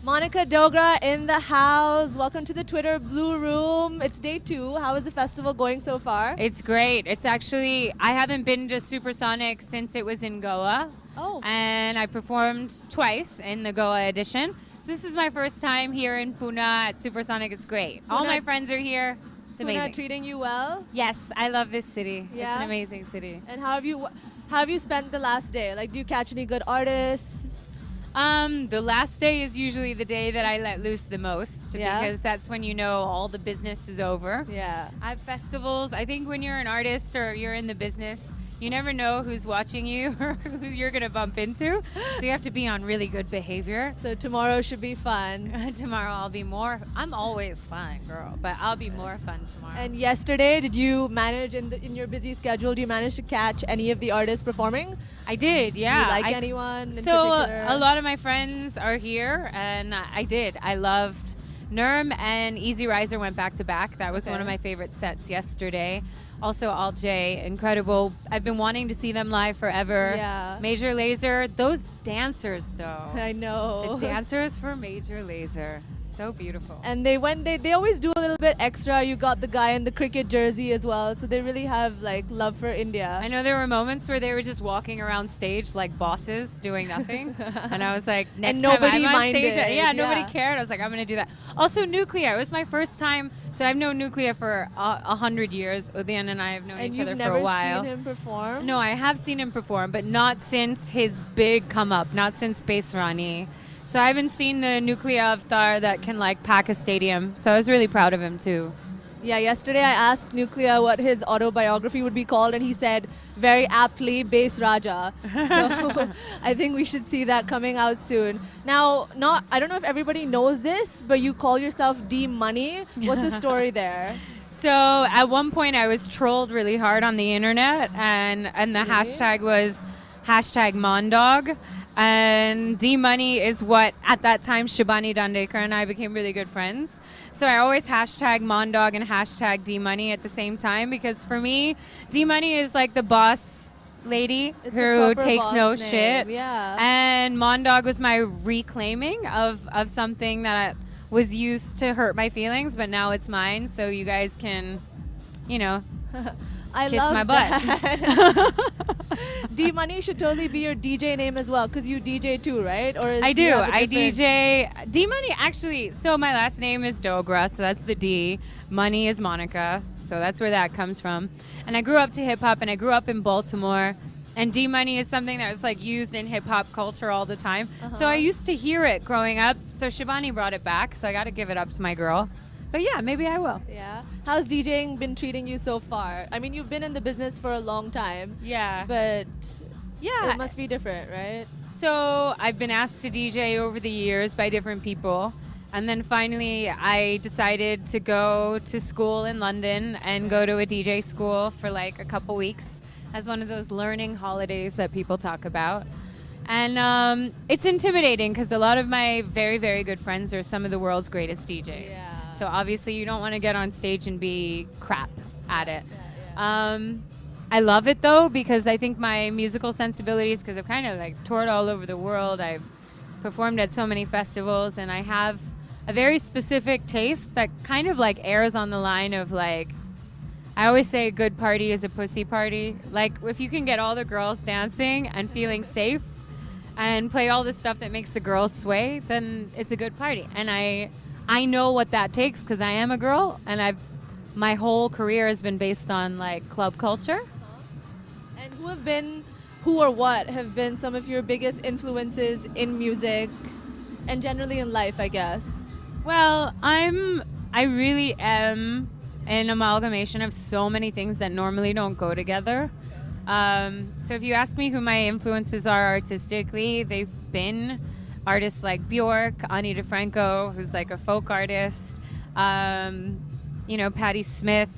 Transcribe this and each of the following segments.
Monica Dogra in the house. Welcome to the Twitter Blue Room. It's day 2. How is the festival going so far? It's great. It's actually, I haven't been to Supersonic since it was in Goa. Oh. And I performed twice in the Goa edition. So this is my first time here in Pune at Supersonic. It's great. All my friends are here. It's amazing. Pune treating you well? Yes, I love this city. Yeah? It's an amazing city. And how have you spent the last day? Like, do you catch any good artists? The last day is usually the day that I let loose the most because that's when you know all the business is over. Yeah. I have festivals. I think when you're an artist or you're in the business, you never know who's watching you or who you're going to bump into. So you have to be on really good behavior. So tomorrow should be fun. Tomorrow I'll be more. I'm always fun, girl, but I'll be more fun tomorrow. And yesterday, did you manage in your busy schedule? Do you manage to catch any of the artists performing? I did, yeah. Do you like anyone in so particular? A lot of my friends are here, and I did. I loved Nurm and Easy Riser went back to back. That was one of my favorite sets yesterday. Also, Alt J, incredible. I've been wanting to see them live forever. Yeah. Major Lazer, those dancers though. I know. The dancers for Major Lazer, so beautiful. And they always do a little bit extra. You got the guy in the cricket jersey as well, so they really have like love for India. I know there were moments where they were just walking around stage like bosses doing nothing, and I was like, next time I'm on stage, nobody cared. I was like, I'm gonna do that. Also, Nuclear. It was my first time. So I've known Nuclear for 100 years. Udayan and I have known each other for a while. And you've never seen him perform? No, I have seen him perform, but not since his big come up, not since Base Rani. So I haven't seen the Nuclear avatar that can like pack a stadium. So I was really proud of him too. Yeah, yesterday I asked Nuclear what his autobiography would be called, and he said very aptly Base Raja. So I think we should see that coming out soon. Now, I don't know if everybody knows this, but you call yourself D Money. What's the story there? So at one point I was trolled really hard on the internet, and the hashtag was #Mondog. And D-Money is what, at that time, Shibani Dandekar and I became really good friends. So I always #Mondog and #D-Money at the same time, because for me, D-Money is like the boss lady who takes no shit. Yeah. And Mondog was my reclaiming of something that was used to hurt my feelings, but now it's mine. So you guys can, kiss my butt. D Money should totally be your DJ name as well, because you DJ too, right? Or I do. I DJ. D Money actually. So my last name is Dogra, so that's the D. Money is Monica, so that's where that comes from. And I grew up to hip hop, and I grew up in Baltimore. And D Money is something that was like used in hip hop culture all the time. So I used to hear it growing up. So Shivani brought it back. So I got to give it up to my girl. But yeah, maybe I will. Yeah. How's DJing been treating you so far? I mean, you've been in the business for a long time. Yeah. But yeah, it must be different, right? So I've been asked to DJ over the years by different people. And then finally I decided to go to school in London and go to a DJ school for like a couple weeks as one of those learning holidays that people talk about. And it's intimidating because a lot of my very, very good friends are some of the world's greatest DJs. Yeah. So obviously you don't want to get on stage and be crap at it. I love it though, because I think my musical sensibilities, because I've kind of like toured all over the world, I've performed at so many festivals, and I have a very specific taste that kind of like airs on the line of like, I always say a good party is a pussy party. Like if you can get all the girls dancing and feeling safe and play all the stuff that makes the girls sway, then it's a good party. And I know what that takes because I am a girl, and my whole career has been based on like club culture. And who or what have been some of your biggest influences in music and generally in life, I guess? Well, I really am an amalgamation of so many things that normally don't go together. So if you ask me who my influences are artistically, they've been artists like Bjork, Ani DeFranco, who's like a folk artist, Patti Smith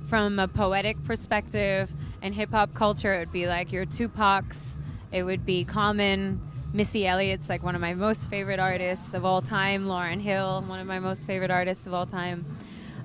from a poetic perspective. And hip-hop culture, it would be like your Tupacs, it would be Common, Missy Elliott's like one of my most favorite artists of all time, Lauryn Hill, one of my most favorite artists of all time.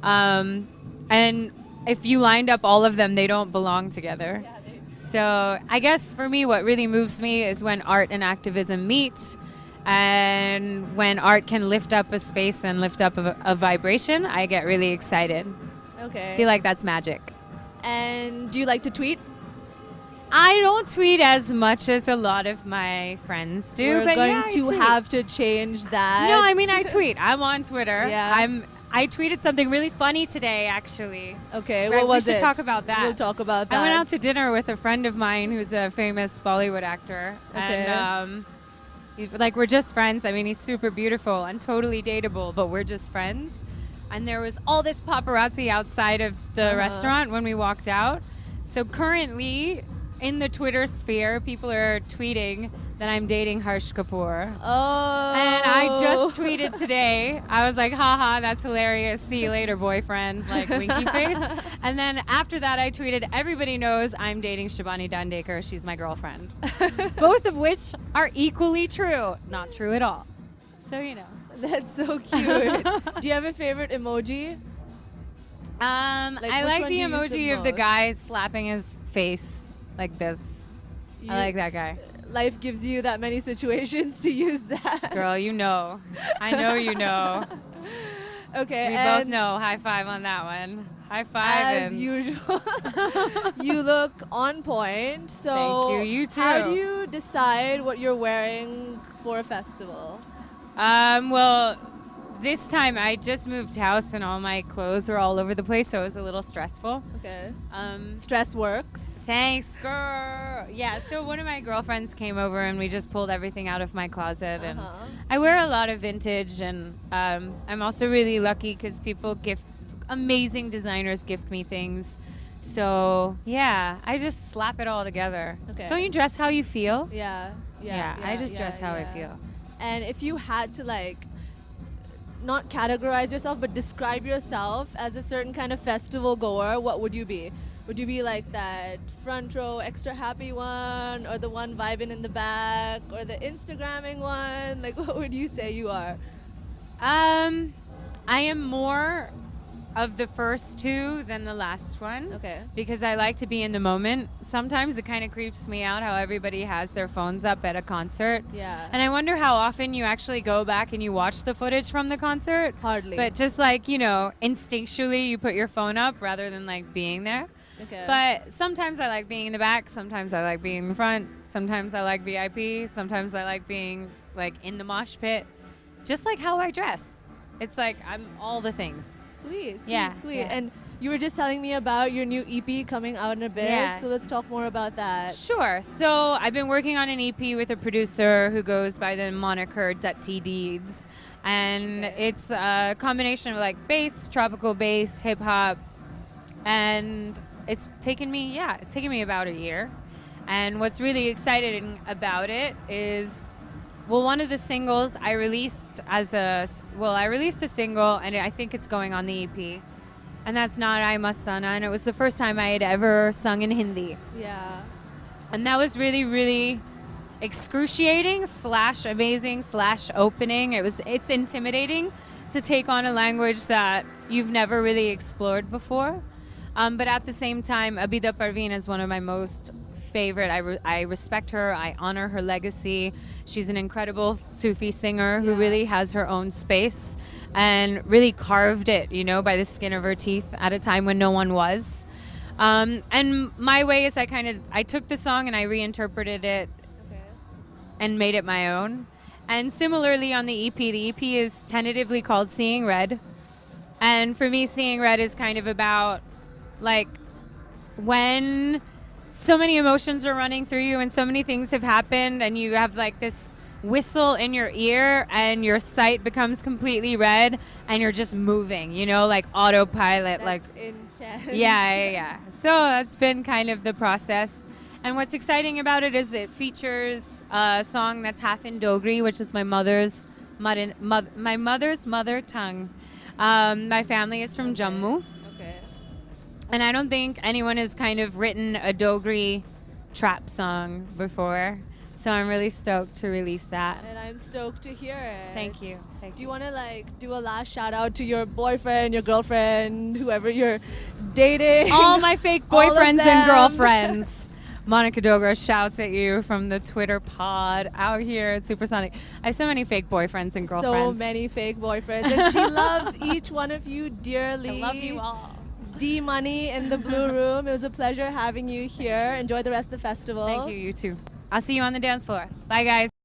And if you lined up all of them, they don't belong together. So I guess for me, what really moves me is when art and activism meet. And when art can lift up a space and lift up a vibration, I get really excited. Okay. I feel like that's magic. And do you like to tweet? I don't tweet as much as a lot of my friends do. We're but going yeah, I to tweet. have to change that. No, I mean I tweet. I'm on Twitter. Yeah. I tweeted something really funny today, actually. Okay, Right, what was it? we should talk about that. We'll talk about that. I went out to dinner with a friend of mine who's a famous Bollywood actor. Okay. And we're just friends. I mean, he's super beautiful and totally dateable, but we're just friends. And there was all this paparazzi outside of the restaurant when we walked out. So currently, in the Twitter sphere, people are tweeting that I'm dating Harsh Kapoor. Oh. And I just tweeted today. I was like, haha, that's hilarious. See you later, boyfriend. Like, winky face. And then after that, I tweeted, everybody knows I'm dating Shabani Dandekar. She's my girlfriend. Both of which are equally true. Not true at all. So, you know. That's so cute. Do you have a favorite emoji? I which like one the do you use emoji the of the most? guy slapping his face like this. I like that guy. Life gives you that many situations to use that. Girl, you know. I know you know. Okay, We and both know. High five on that one. High five. as usual, you look on point. So Thank you. You too. How do you decide what you're wearing for a festival? Well, this time I just moved house and all my clothes were all over the place, so it was a little stressful. Okay. Stress works. Thanks, girl. Yeah, so one of my girlfriends came over and we just pulled everything out of my closet. And I wear a lot of vintage, and I'm also really lucky because amazing designers gift me things. So, yeah, I just slap it all together. Okay. Don't you dress how you feel? Yeah. I just dress how I feel. And if you had to not categorize yourself, but describe yourself as a certain kind of festival goer, what would you be? Would you be like that front row extra happy one, or the one vibing in the back, or the Instagramming one? Like, what would you say you are? I am more of the first two than the last one. Okay. Because I like to be in the moment. Sometimes it kind of creeps me out how everybody has their phones up at a concert. Yeah. And I wonder how often you actually go back and you watch the footage from the concert. Hardly. But just instinctually you put your phone up rather than being there. Okay. But sometimes I like being in the back. Sometimes I like being in the front. Sometimes I like VIP. Sometimes I like being in the mosh pit. Just like how I dress. It's like I'm all the things. Sweet. Yeah. And you were just telling me about your new EP coming out in a bit. Yeah. So let's talk more about that. Sure. So I've been working on an EP with a producer who goes by the moniker Dutty Deeds. And it's a combination of bass, tropical bass, hip hop. And it's taken me about a year. And what's really exciting about it is, one of the singles I released a single, and I think it's going on the EP. And that's Not I Mastana, and it was the first time I had ever sung in Hindi. Yeah. And that was really, really excruciating / amazing / opening. It's intimidating to take on a language that you've never really explored before. But at the same time, Abida Parveen is one of my most favorite. I respect her. I honor her legacy. She's an incredible Sufi singer who really has her own space and really carved it, by the skin of her teeth at a time when no one was. And my way is I took the song and I reinterpreted it and made it my own. And similarly on the EP is tentatively called Seeing Red. And for me, Seeing Red is kind of about when so many emotions are running through you and so many things have happened and you have this whistle in your ear and your sight becomes completely red and you're just moving, autopilot. That's intense. Yeah. So that's been kind of the process. And what's exciting about it is it features a song that's half in Dogri, which is my mother's mother tongue. My family is from Jammu. And I don't think anyone has kind of written a Dogri trap song before. So I'm really stoked to release that. And I'm stoked to hear it. Thank you. Do you want to do a last shout out to your boyfriend, your girlfriend, whoever you're dating? All my fake boyfriends and girlfriends. Monica Dogra shouts at you from the Twitter pod out here at Supersonic. I have so many fake boyfriends and girlfriends. So many fake boyfriends. And she loves each one of you dearly. I love you all. D Money in the Blue Room. It was a pleasure having you here. Enjoy the rest of the festival. Thank you, you too. I'll see you on the dance floor. Bye, guys.